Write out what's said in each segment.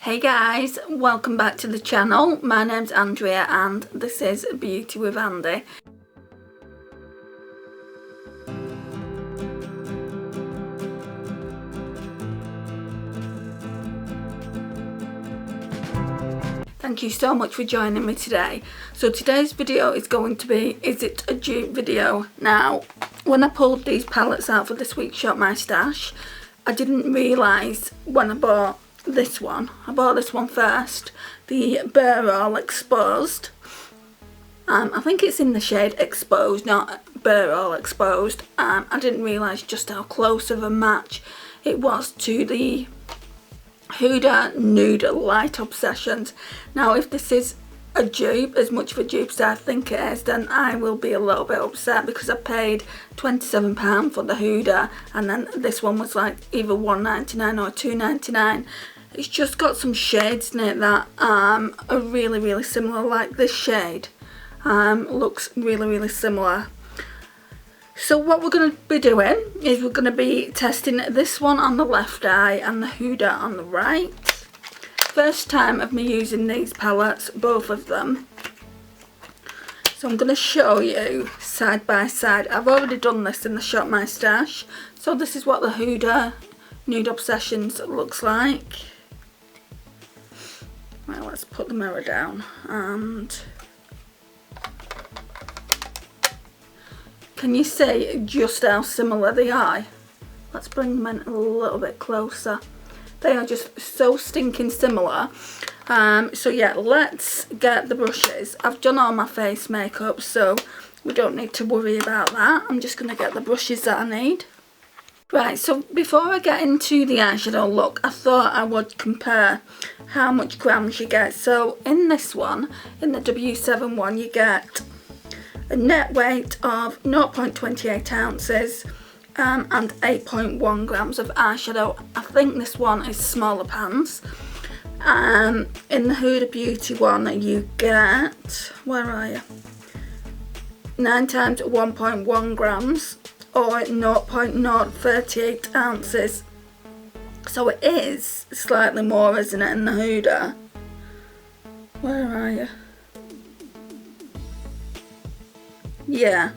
Hey guys, welcome back to the channel. My name's Andrea and this is Beauty with Andy. Thank you so much for joining me today. So today's video is going to be, is it a dupe video? Now, when I pulled these palettes out for this week's Shop My Stash, I didn't realise when I bought this one. I bought this one first, the Bare All Exposed. I think it's in the shade Exposed, not Bare All Exposed. I didn't realise just how close of a match it was to the Huda Nude Light Obsessions. Now if this is a dupe, as much of a dupe as I think it is, then I will be a little bit upset because I paid £27 for the Huda and then this one was like either £1.99 or £2.99. It's just got some shades in it that are really similar, like this shade looks really similar. So what we're going to be doing is we're going to be testing this one on the left eye and the Huda on the right. First time of me using these palettes, both of them. So I'm going to show you side by side. I've already done this in the Shop My Stash. So this is what the Huda Nude Obsessions looks like. Right, let's put the mirror down and can you see just how similar they are? Let's bring them in a little bit closer. They are just so stinking similar. So yeah, let's get the brushes. I've done all my face makeup, so we don't need to worry about that. I'm just going to get the brushes that I need. Right, so before I get into the eyeshadow look, I thought I would compare how much grams you get. So in this one, in the W7 one, you get a net weight of 0.28 ounces and 8.1 grams of eyeshadow. I think this one is smaller pans. In the Huda Beauty one, you get, where are you? 9 times 1.1 grams. Or 0.038 ounces. So it is slightly more, isn't it, in the Huda? Where are you? Yeah.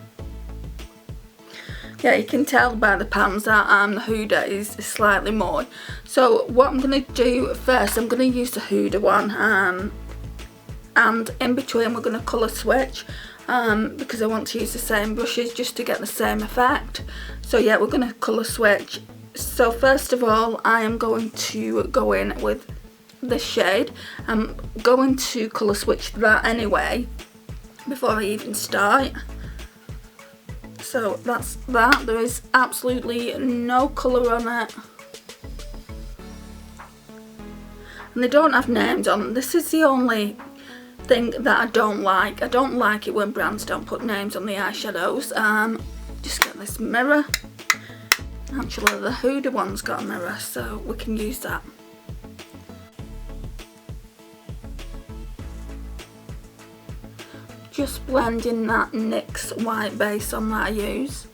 Yeah, you can tell by the pans that the Huda is slightly more. So what I'm going to do first, I'm going to use the Huda one. And in between we're going to colour switch. Because I want to use the same brushes just to get the same effect. So yeah, we're going to colour switch. So first of all, I am going to go in with this shade. I'm going to colour switch that anyway before I even start. So that's that. There is absolutely no colour on it. And they don't have names on them. This is the only thing that I don't like. I don't like it when brands don't put names on the eyeshadows. Just get this mirror. Actually the Huda one's got a mirror, so we can use that. Just blending that NYX white base on that I use.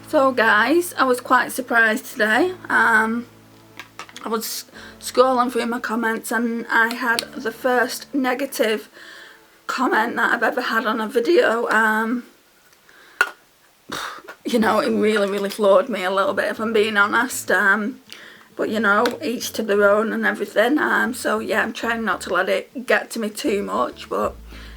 So guys, I was quite surprised today. I was scrolling through my comments and I had the first negative comment that I've ever had on a video. You know, it really floored me a little bit, if I'm being honest. But you know, each to their own and everything. So yeah, I'm trying not to let it get to me too much, but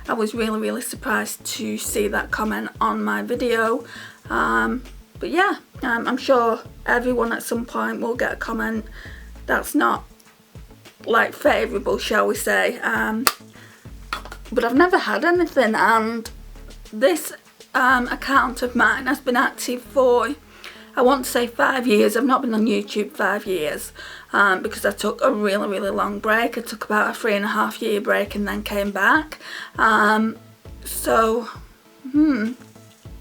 I was really surprised to see that comment on my video. But yeah, I'm sure everyone at some point will get a comment that's not like favourable, shall we say. But I've never had anything, and this account of mine has been active for, I want to say 5 years. I've not been on YouTube 5 years because I took a really long break. I took about a 3.5 year break and then came back. So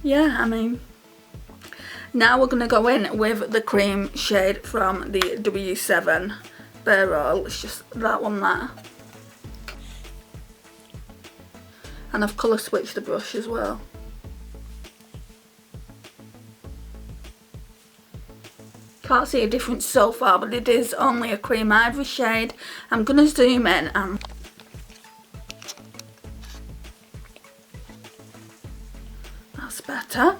yeah, I mean, now we're going to go in with the cream shade from the W7 Bare All. It's just that one there. And I've colour switched the brush as well. can't see a difference so far, but it is only a cream ivory shade. I'm going to zoom in and that's better.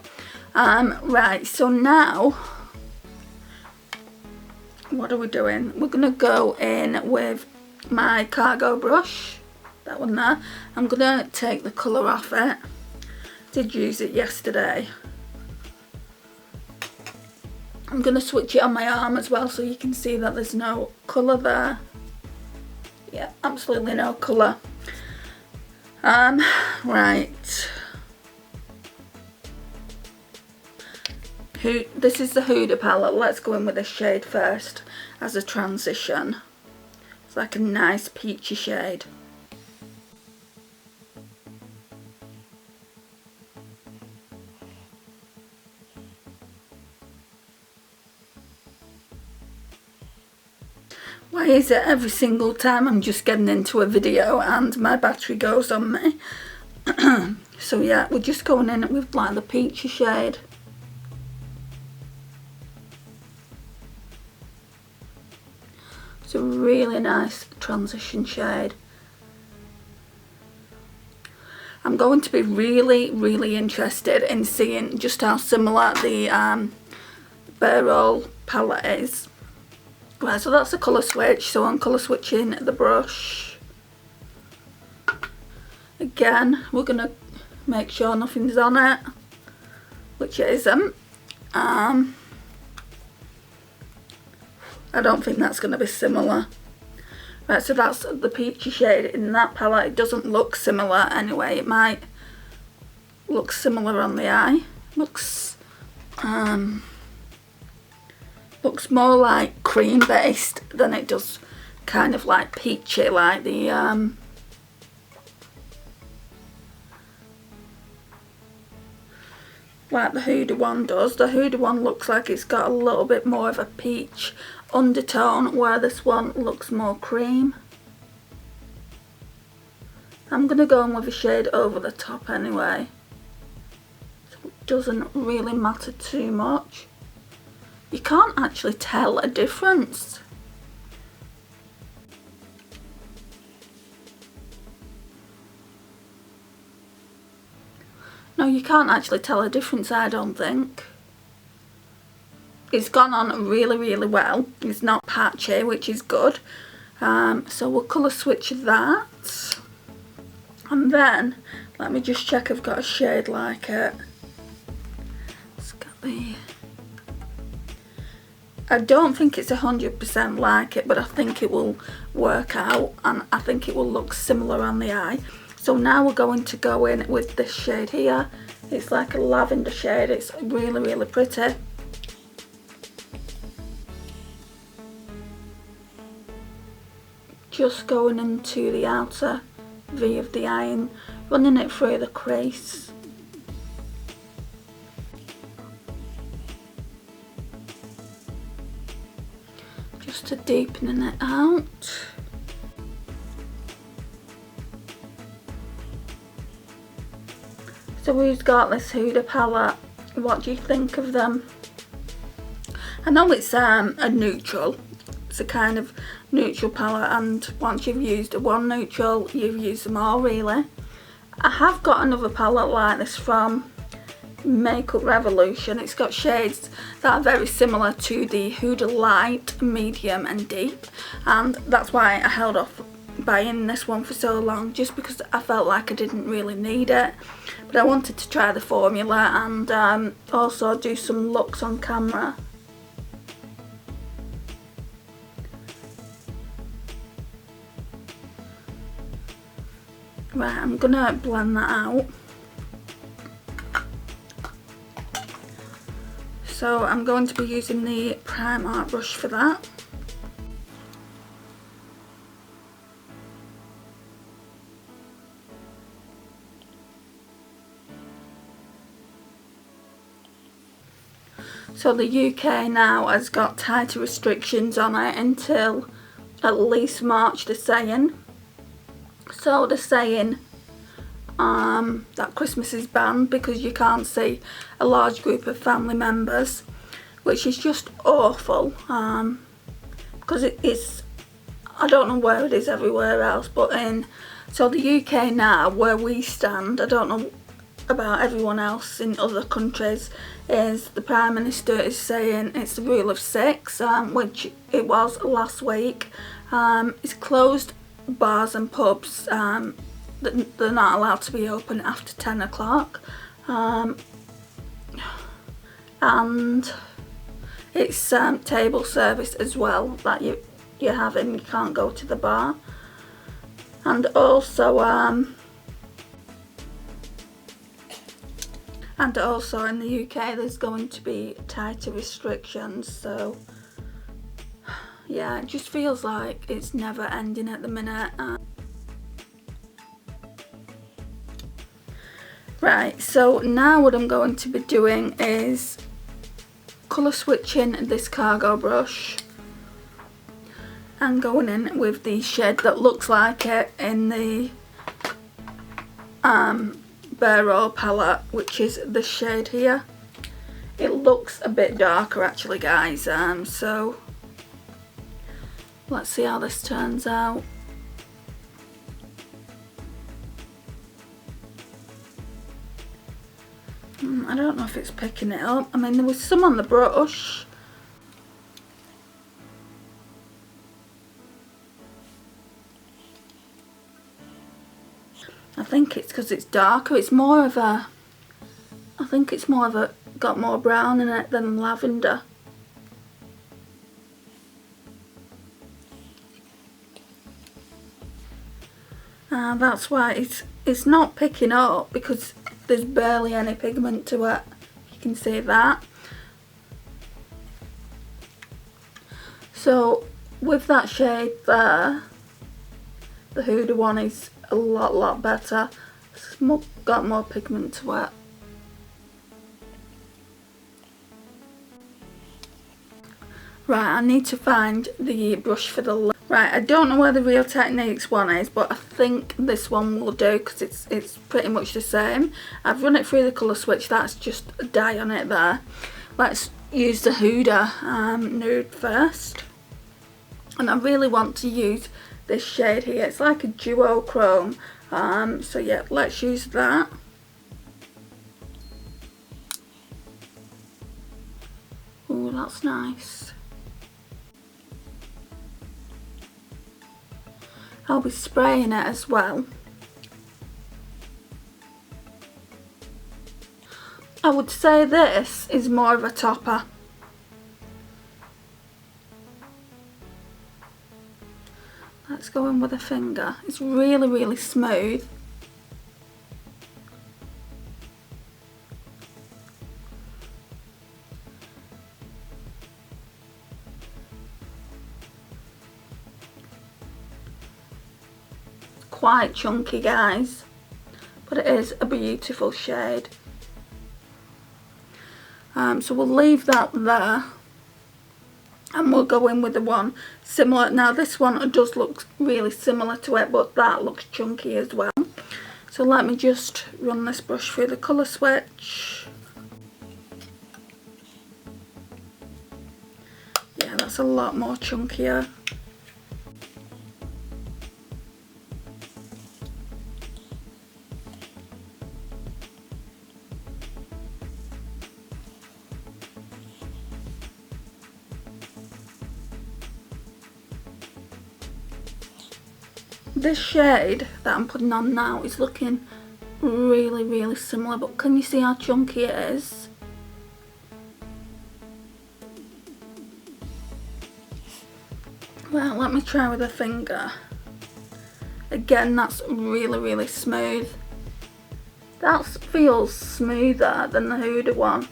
Right, so now what are we doing? We're going to go in with my cargo brush, that one there. I'm going to take the colour off it. Did use it yesterday. I'm going to switch it on my arm as well so you can see that there's no colour there. Yeah, absolutely no colour. Right. This is the Huda palette. Let's go in with this shade first as a transition. It's like a nice peachy shade. Why is it every single time I'm just getting into a video and my battery goes on me? So yeah, we're just going in with like the peachy shade. It's a really nice transition shade. I'm going to be really interested in seeing just how similar the Burrow palette is. Right, so that's the colour switch, so I'm colour switching the brush. Again, we're going to make sure nothing's on it, which it isn't. I don't think that's going to be similar. Right, so that's the peachy shade in that palette. It doesn't look similar anyway. It might look similar on the eye. Looks more like cream based than it does kind of like peachy like the Huda one does. The Huda one looks like it's got a little bit more of a peach undertone, where this one looks more cream. I'm going to go in with a shade over the top anyway, so it doesn't really matter too much. You can't actually tell a difference. No, you can't actually tell a difference, I don't think. It's gone on really well. It's not patchy, which is good. So we'll colour switch that. And then, let me just check I've got a shade like it. Let's get the... I don't think it's 100% like it, but I think it will work out and I think it will look similar on the eye. So now we're going to go in with this shade here. It's like a lavender shade. It's really pretty. Just going into the outer V of the eye and running it through the crease. Just to deepen it out. So we've got this Huda palette. What do you think of them? I know it's a neutral. It's a kind of neutral palette, and once you've used one neutral, you've used them all really. I have got another palette like this from Makeup Revolution. It's got shades that are very similar to the Huda Light, Medium and Deep, and that's why I held off buying this one for so long, just because I felt like I didn't really need it. But I wanted to try the formula and also do some looks on camera. Right, I'm gonna blend that out. So I'm going to be using the Primark brush for that. So the UK now has got tighter restrictions on it until at least March, they're saying. So they're saying that Christmas is banned because you can't see a large group of family members. which is just awful, because it is, I don't know where it is everywhere else, but so the UK now, where we stand, I don't know about everyone else in other countries, is the Prime Minister is saying it's the rule of 6, which it was last week. It's closed bars and pubs, they're not allowed to be open after 10 o'clock, and it's table service as well that you're having, you can't go to the bar. And also in the UK there's going to be tighter restrictions, so yeah, it just feels like it's never ending at the minute. Right, so now what I'm going to be doing is colour switching this cargo brush and going in with the shade that looks like it in the Huda palette, which is the shade here. It looks a bit darker actually, guys, so let's see how this turns out. I don't know if it's picking it up. I mean, there was some on the brush. I think it's because it's darker. It's more of a, I think it's more of a, got more brown in it than lavender. That's why it's not picking up, because there's barely any pigment to it. You can see that. So with that shade there, the Huda one is a lot better. It's got more pigment to it. Right, I need to find the brush for the lip. Right, I don't know where the Real Techniques one is, but I think this one will do, because it's pretty much the same. I've run it through the colour switch, that's just a dye on it there. Let's use the Huda Nude first. And I really want to use this shade here. It's like a duochrome. So yeah, let's use that. Oh, that's nice. I'll be spraying it as well. I would say this is more of a topper. Let's go in with a finger. It's really smooth. Quite chunky, guys, but it is a beautiful shade. So we'll leave that there, and we'll go in with the one similar. Now this one does look really similar to it, but that looks chunky as well. So let me just run this brush through the colour switch. Yeah, that's a lot more chunkier. This shade that I'm putting on now is looking really similar, but can you see how chunky it is? Well, let me try with a finger. Again, that's really smooth. That feels smoother than the Huda one.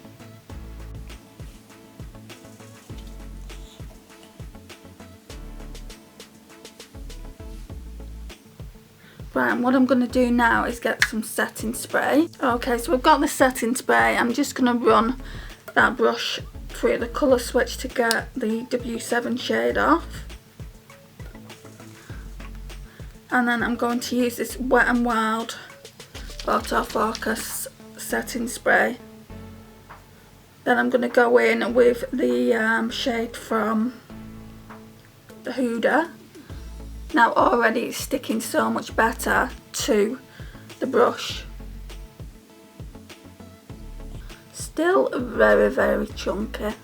Right, and what I'm going to do now is get some setting spray. Okay, so we've got the setting spray. I'm just going to run that brush through the colour switch to get the W7 shade off. And then I'm going to use this Wet n Wild Autofocus setting spray. Then I'm going to go in with the shade from the Huda. Now already it's sticking so much better to the brush. Still very, very chunky.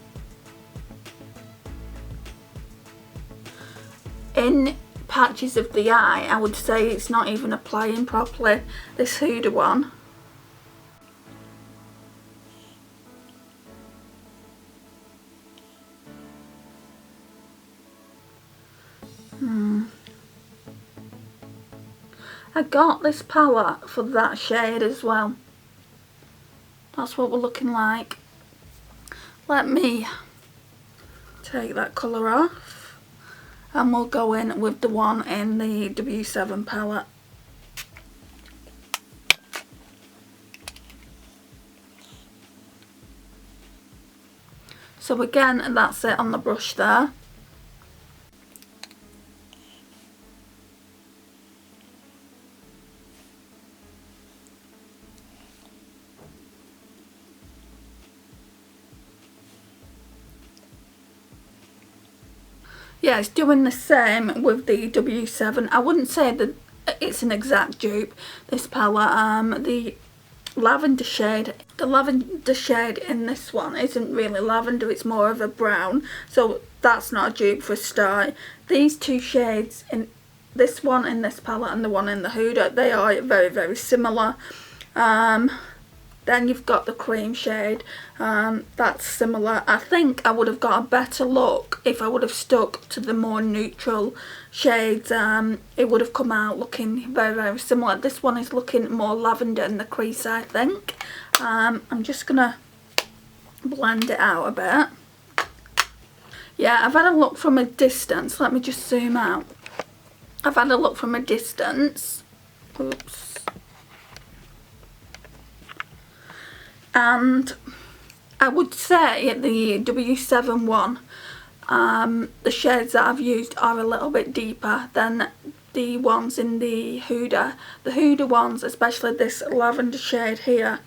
In patches of the eye, I would say it's not even applying properly, this Huda one. I got this palette for that shade as well. That's what we're looking like. Let me take that colour off and we'll go in with the one in the W7 palette. So again, that's it on the brush there. Yeah, it's doing the same with the W7. I wouldn't say that it's an exact dupe, this palette. The lavender shade in this one isn't really lavender, it's more of a brown, so that's not a dupe for a start. These two shades, in this one in this palette and the one in the Huda, they are very, very similar. Then you've got the cream shade, that's similar. I think I would have got a better look if I would have stuck to the more neutral shades. It would have come out looking very, very similar. This one is looking more lavender in the crease, I think. I'm just gonna blend it out a bit. Yeah, I've had a look from a distance. Let me just zoom out. I've had a look from a distance. Oops. And I would say the W7 one, the shades that I've used are a little bit deeper than the ones in the Huda. The Huda ones, especially this lavender shade here,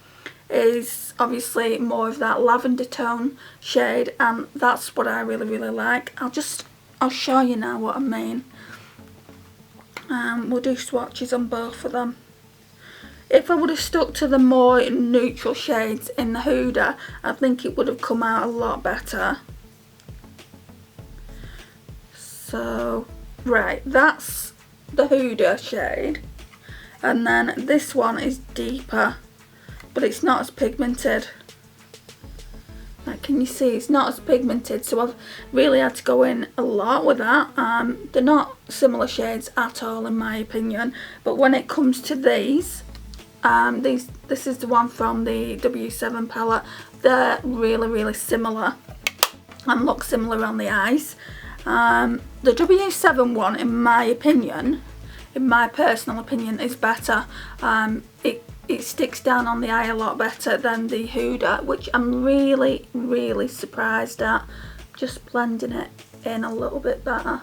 is obviously more of that lavender tone shade, and that's what I really, really like. I'll show you now what I mean. We'll do swatches on both of them. If I would have stuck to the more neutral shades in the Huda, I think it would have come out a lot better. So, right, that's the Huda shade. And then this one is deeper, but it's not as pigmented. Like, can you see, it's not as pigmented, so I've really had to go in a lot with that. They're not similar shades at all in my opinion, but when it comes to these, this is the one from the W7 palette. They're really, really similar and look similar on the eyes. The W7 one, in my opinion, in my personal opinion, is better. It sticks down on the eye a lot better than the Huda, which I'm really, really surprised at. Just blending it in a little bit better.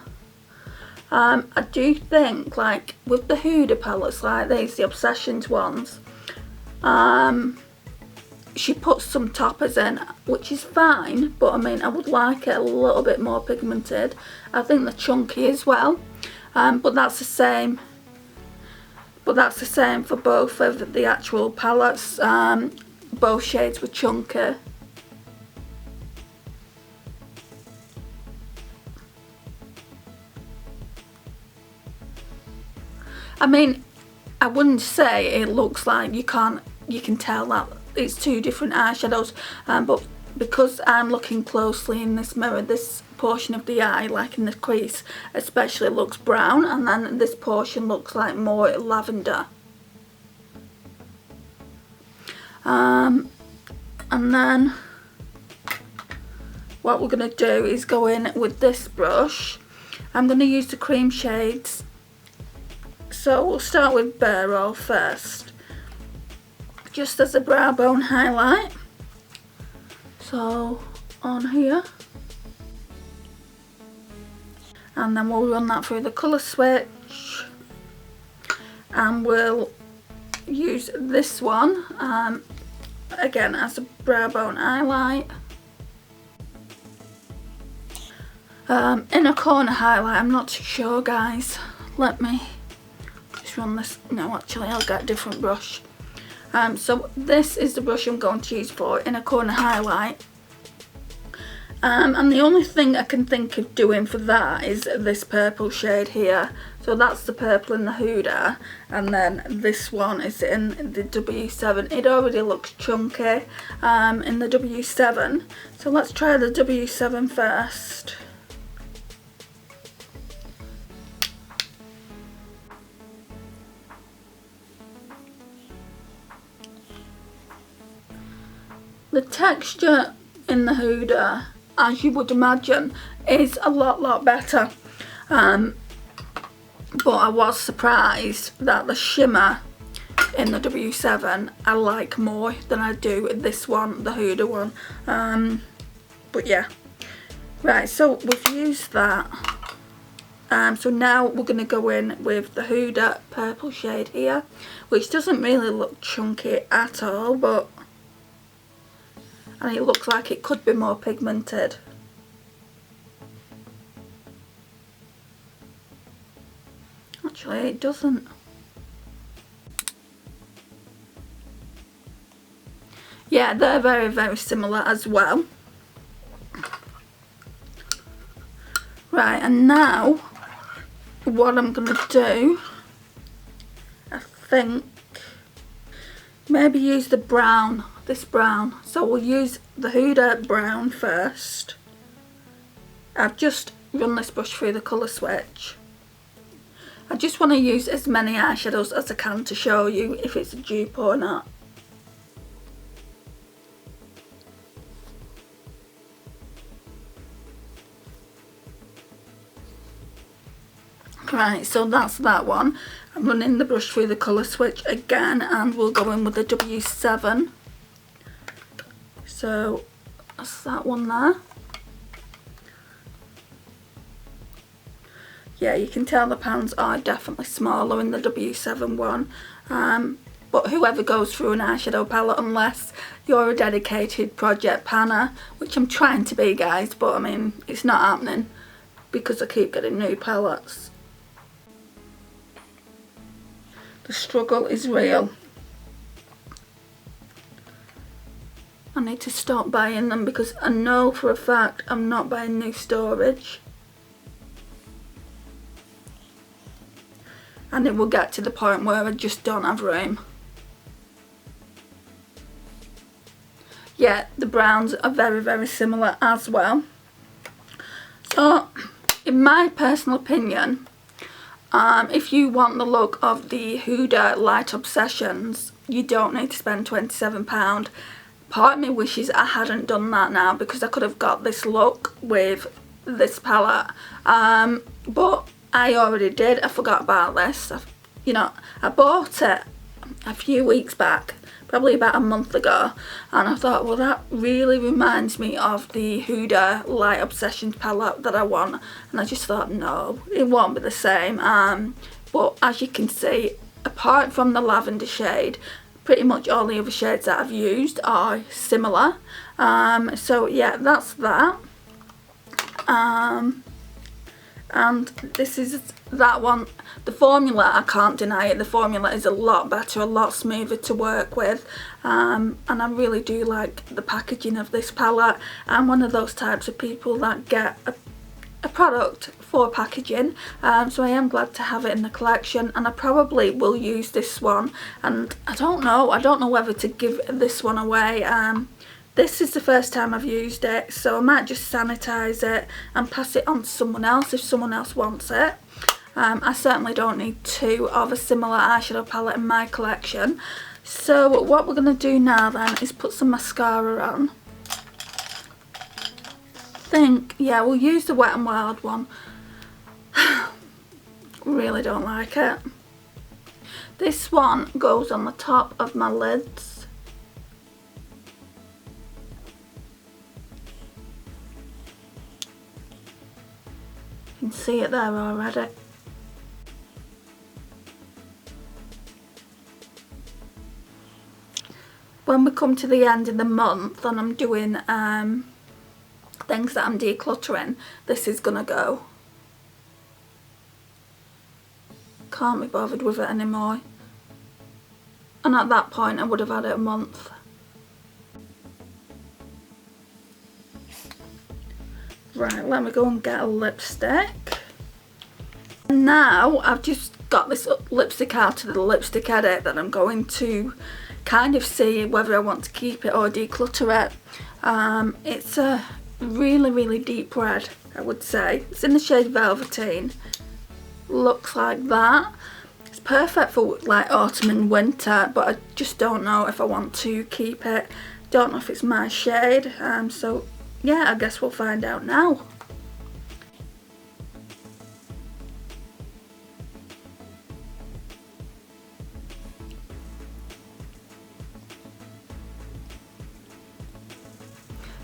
I do think, like, with the Huda palettes like these, the Obsessions ones, she puts some toppers in, which is fine, but I mean, I would like it a little bit more pigmented. I think they're chunky as well, but that's the same. But that's the same for both of the actual palettes. Both shades were chunky. I mean, I wouldn't say it looks like you can tell that it's two different eyeshadows, but because I'm looking closely in this mirror, this portion of the eye, like in the crease especially, looks brown, and then this portion looks like more lavender. And then what we're going to do is go in with this brush. I'm going to use the cream shades. So we'll start with Bare Roll first, just as a brow bone highlight. So on here, and then we'll run that through the colour switch, and we'll use this one. again as a brow bone highlight. Inner corner highlight, I'm not too sure guys. Let me just run this. No, actually I'll get a different brush. So this is the brush I'm going to use for inner corner highlight. And the only thing I can think of doing for that is this purple shade here. So that's the purple in the Huda, and then this one is in the W7. It already looks chunky in the W7. So let's try the W7 first. The texture in the Huda, as you would imagine, is a lot better. But I was surprised that the shimmer in the W7 I like more than I do this one, the Huda one. But yeah. Right, so we've used that. So now we're going to go in with the Huda purple shade here, which doesn't really look chunky at all, but and it looks like it could be more pigmented. Actually, it doesn't. Yeah, they're very similar as well. Right, and now what I'm going to do, I think, maybe use the brown. This brown. So we'll use the Huda brown first. I've just run this brush through the colour switch. I just want to use as many eyeshadows as I can to show you if it's a dupe or not. Right, so that's that one. I'm running the brush through the colour switch again, and we'll go in with the W7. So that's that one there. Yeah, you can tell the pans are definitely smaller in the W7 one. But whoever goes through an eyeshadow palette, unless you're a dedicated project panner, which I'm trying to be guys, but I mean it's not happening because I keep getting new palettes. The struggle is real. I need to stop buying them because I know for a fact I'm not buying new storage. And it will get to the point where I just don't have room. Yeah, the browns are very similar as well. So, in my personal opinion, if you want the look of the Huda Light Obsessions, you don't need to spend £27. Part of me wishes I hadn't done that now because I could have got this look with this palette. But I already did. I forgot about this. I bought it a few weeks back, probably about a month ago, and I thought, well, that really reminds me of the Huda Light Obsessions palette that I want, and I just thought, no, it won't be the same. But as you can see, apart from the lavender shade, pretty much all the other shades that I've used are similar. So yeah, that's that. And this is that one. The formula, I can't deny it, the formula is a lot better, a lot smoother to work with, and I really do like the packaging of this palette. I'm one of those types of people that get a product for packaging, so I am glad to have it in the collection, and I probably will use this one, and I don't know whether to give this one away. This is the first time I've used it, so I might just sanitize it and pass it on to someone else if someone else wants it. I certainly don't need two of a similar eyeshadow palette in my collection. So what we're going to do now then is put some mascara on. Yeah, we'll use the Wet n Wild one. Really don't like it. This one goes on the top of my lids. You can see it there already. when we come to the end of the month and I'm doing things that I'm decluttering, this is gonna go. Can't be bothered with it anymore. And at that point I would have had it a month. Right, let me go and get a lipstick. And now I've just got this lipstick out of the lipstick edit that I'm going to kind of see whether I want to keep it or declutter it. It's a really deep red, I would say. It's in the shade Velveteen. Looks like that. It's perfect for like autumn and winter, but I just don't know if I want to keep it. Don't know if it's my shade. So yeah, I guess we'll find out now.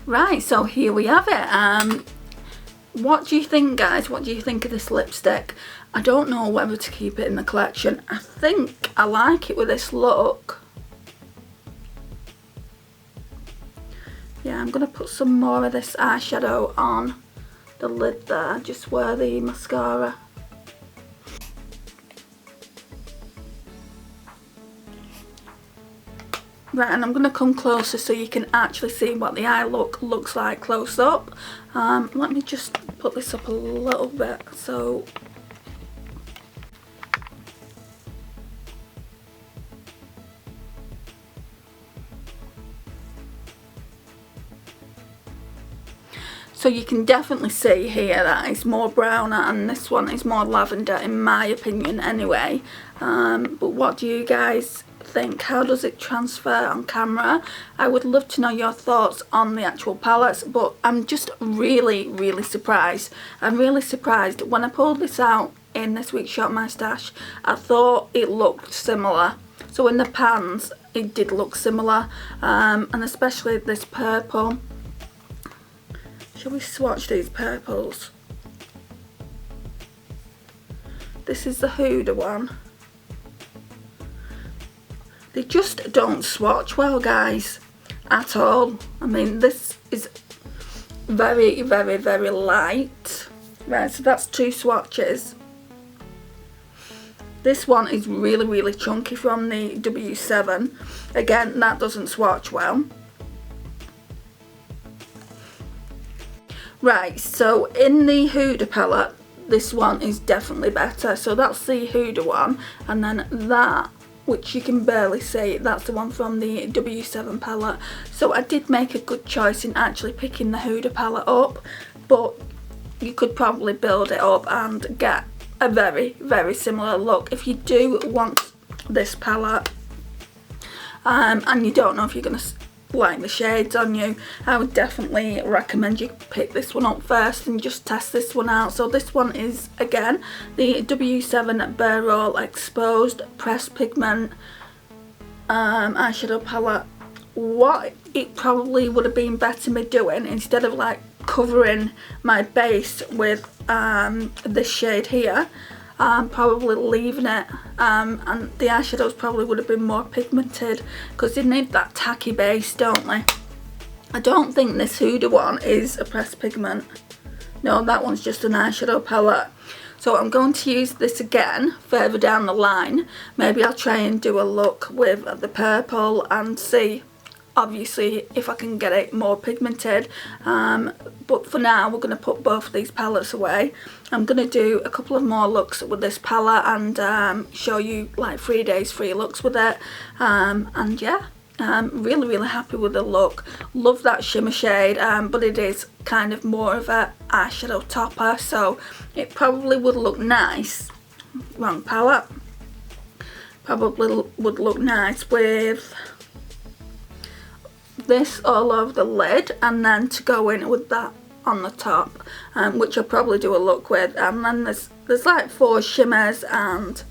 Right, so here we have it. What do you think, guys? What do you think of this lipstick? I don't know whether to keep it in the collection. I think I like it with this look. Yeah, I'm going to put some more of this eyeshadow on the lid there, just where the mascara. Right, and I'm going to come closer so you can actually see what the eye look looks like close up. Let me just put this up a little bit so... So you can definitely see here that it's more browner and this one is more lavender in my opinion anyway. But what do you guys think? How does it transfer on camera? I would love to know your thoughts on the actual palettes, but I'm just really surprised. I'm really surprised. When I pulled this out in this week's Shop My Stash, I thought it looked similar. So in the pans it did look similar, and especially this purple. Shall we swatch these purples? This is the Huda one. They just don't swatch well, guys, at all. I mean, this is very light. Right, so that's 2 swatches. This one is really chunky from the W7. Again, that doesn't swatch well. Right, so in the Huda palette, this one is definitely better. So that's the Huda one, and then that, which you can barely see, that's the one from the W7 palette. So I did make a good choice in actually picking the Huda palette up, but you could probably build it up and get a very similar look. If you do want this palette, and you don't know if you're going to like the shades on you, I would definitely recommend you pick this one up first and just test this one out. So this one is again the W7 Bare Roll Exposed Pressed Pigment eyeshadow palette. What it probably would have been better me doing, instead of like covering my base with this shade here, probably leaving it, and the eyeshadows probably would have been more pigmented, because they need that tacky base, don't they? I don't think this Huda one is a pressed pigment. No, that one's just an eyeshadow palette. So I'm going to use this again further down the line. Maybe I'll try and do a look with the purple and see, obviously, if I can get it more pigmented. But for now, we're going to put both of these palettes away. I'm going to do a couple of more looks with this palette and show you like 3 days free looks with it. And yeah, I'm really happy with the look. Love that shimmer shade, but it is kind of more of a eyeshadow topper, so it probably would look nice. Wrong palette. Probably would look nice with this all over the lid, and then to go in with that on the top, which I'll probably do a look with. And then there's like 4 shimmers and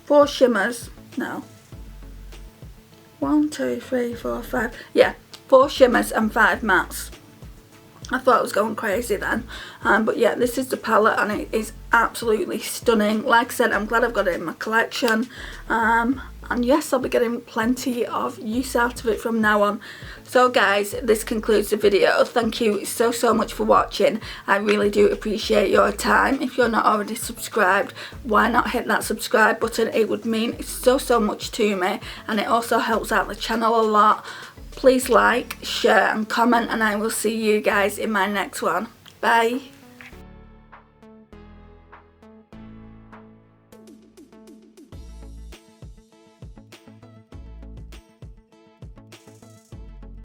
4 shimmers. No, 1 2 3 4 5, yeah, 4 shimmers and 5 mattes. I thought I was going crazy then, but yeah, this is the palette and it is absolutely stunning. Like I said, I'm glad I've got it in my collection, and and yes, I'll be getting plenty of use out of it from now on. So guys, this concludes the video. Thank you so much for watching. I really do appreciate your time. If you're not already subscribed, why not hit that subscribe button? It would mean so much to me, and it also helps out the channel a lot. Please like, share and comment, and I will see you guys in my next one. Bye.